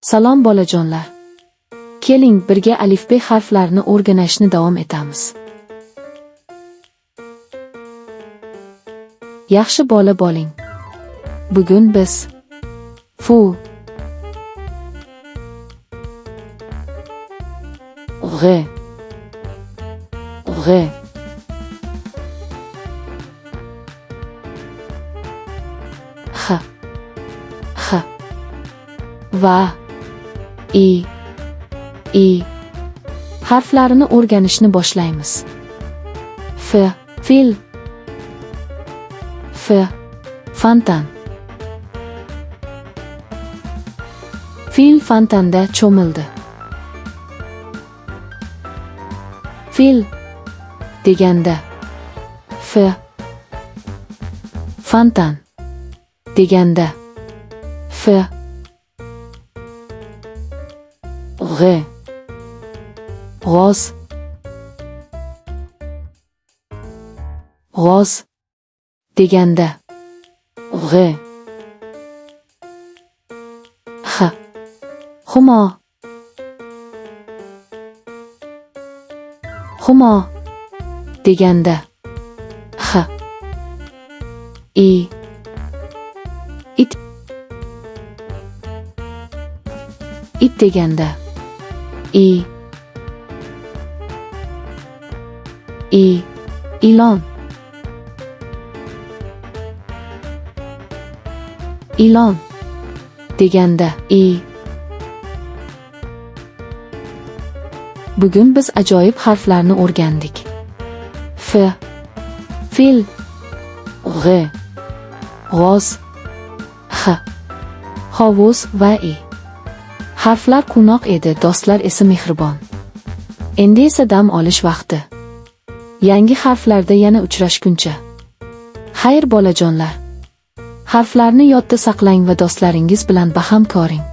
Salom bolajonlar. Keling birga alifbe harflarini o'rganishni davom etamiz. Yaxshi bola bo'ling. Bugun biz fu, g'e, h, va i harflarini o'rganishni boshlaymiz. Fil, fontan. Fil fontanda cho'mildi. Fil deganda fontan deganda g'oz deganda humo deganda it deganda ilon deganda Bugun biz ajoyib harflarni o'rgandik. Fil, g'oz, hovuz va Harflar quvnoq edi, do'stlar esa mehribon. Endi esa dam olish vaqti. Yangi harflarda yana uchrashguncha. Xayr bolajonlar. Harflarni yodda saqlang va do'stlaringiz bilan baham ko'ring.